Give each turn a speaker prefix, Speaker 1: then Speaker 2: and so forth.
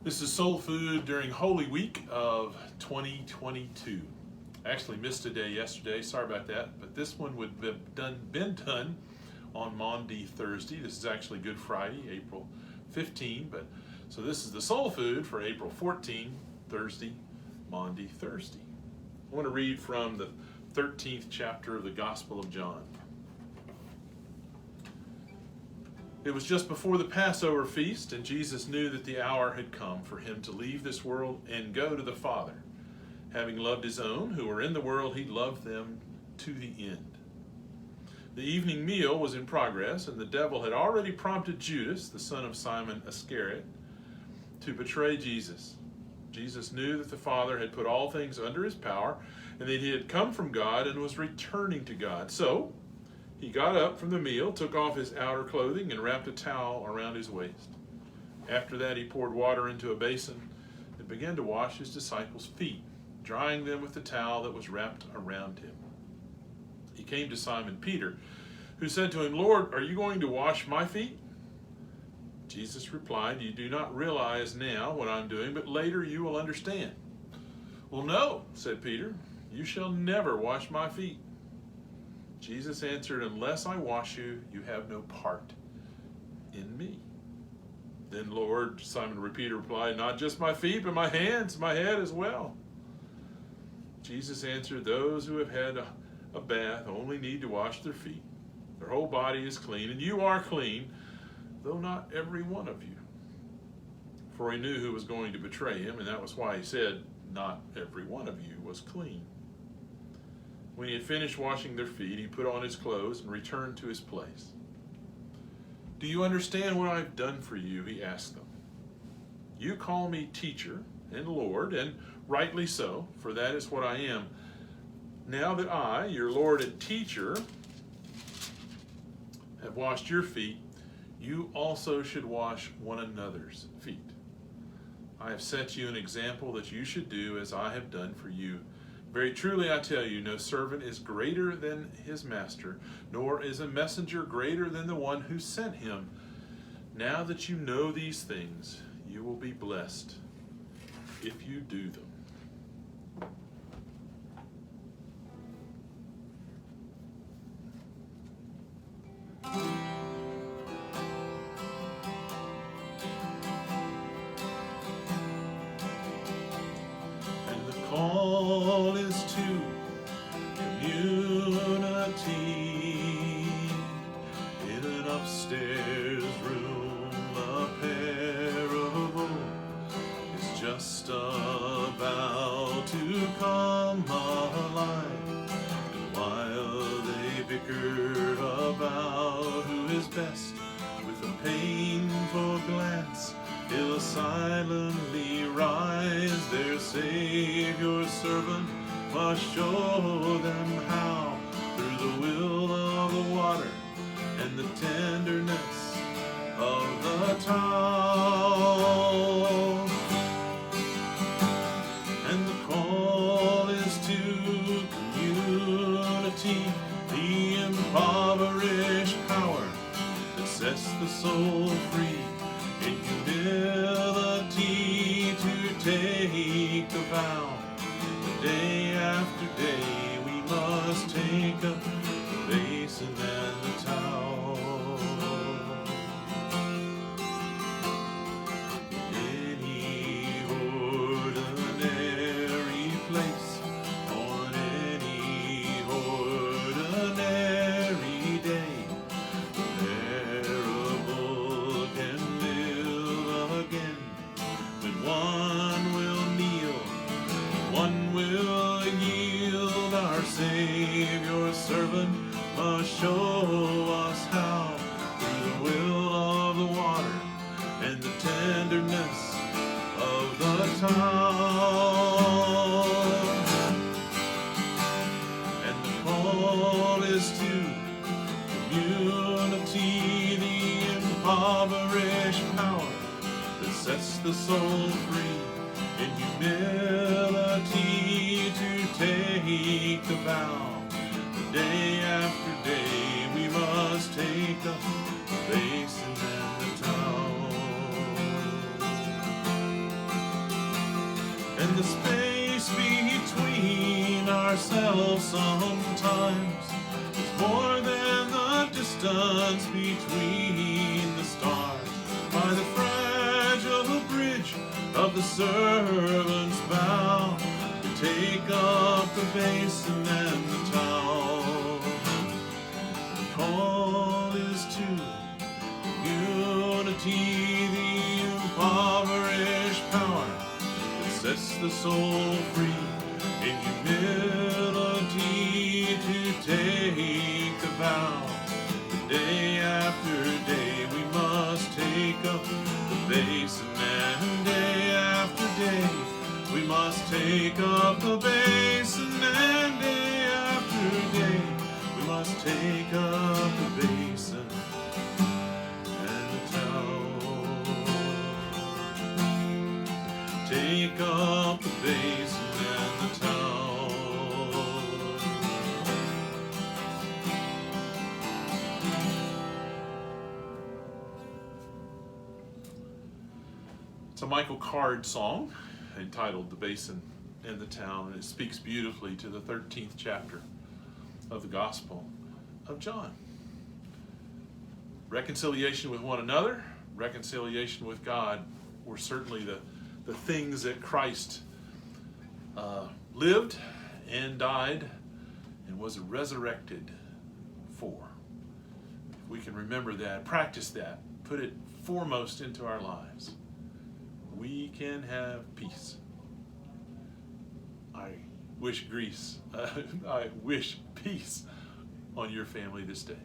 Speaker 1: This is Soul Food during Holy Week of 2022. I actually missed a day yesterday, sorry about that, but this one would have been done on Maundy Thursday. This is actually Good Friday, April 15, so this is the Soul Food for April 14, Thursday, Maundy Thursday. I want to read from the 13th chapter of the Gospel of John. It was just before the Passover feast, and Jesus knew that the hour had come for him to leave this world and go to the Father. Having loved his own who were in the world, he loved them to the end. The evening meal was in progress, and the devil had already prompted Judas, the son of Simon Iscariot, to betray Jesus. Jesus knew that the Father had put all things under his power, and that he had come from God and was returning to God. So he got up from the meal, took off his outer clothing, and wrapped a towel around his waist. After that, he poured water into a basin and began to wash his disciples' feet, drying them with the towel that was wrapped around him. He came to Simon Peter, who said to him, "Lord, are you going to wash my feet?" Jesus replied, "You do not realize now what I'm doing, but later you will understand." "Well, no," said Peter, "you shall never wash my feet." Jesus answered, "Unless I wash you, you have no part in me." "Then, Lord," Simon Peter replied, "not just my feet, but my hands, my head as well." Jesus answered, "Those who have had a bath only need to wash their feet. Their whole body is clean, and you are clean, though not every one of you." For he knew who was going to betray him, and that was why he said, "Not every one of you was clean." When he had finished washing their feet, he put on his clothes and returned to his place. "Do you understand what I've done for you?" he asked them. "You call me teacher and Lord, and rightly so, for that is what I am. Now that I, your Lord and teacher, have washed your feet, you also should wash one another's feet. I have set you an example that you should do as I have done for you. Very truly I tell you, no servant is greater than his master, nor is a messenger greater than the one who sent him. Now that you know these things, you will be blessed if you do them." And the call is to community in an upstairs room. A parable is just about to come alive, and while they bicker about who is best, with a painful glance he'll silently rise. Their Savior servant must show them how, through the will of the water and the tenderness of the towel. And the call is to community, the impoverished power that sets the soul free, in humility to take the vow. Day after day we must take up the basin and the towel. Any ordinary place, on any ordinary day, the parable can live again, when one will kneel, one will yield. Our Savior servant must show us how, through the will of the water and the tenderness of the towel. And the call is to community, the impoverished power that sets the soul free, in humility to take the vow. Day after day we must take up the basin and the towel. and the space between ourselves sometimes is more than the distance between the stars. By the fragile bridge of the servant's bow, we take up the basin and the towel. The call is to unity, the impoverished power that sets the soul free in humility to take the vow. Day after day we must take up the basin, and day after day we must take up the basin, and day after day we must take up the basin and the towel. Take up the basin and the towel. It's a Michael Card song entitled The Basin and the Town, and it speaks beautifully to the 13th chapter of the Gospel of John. Reconciliation with one another, reconciliation with God were certainly the things that Christ lived and died and was resurrected for. If we can remember that, practice that, put it foremost into our lives, we can have peace. I wish peace on your family this day.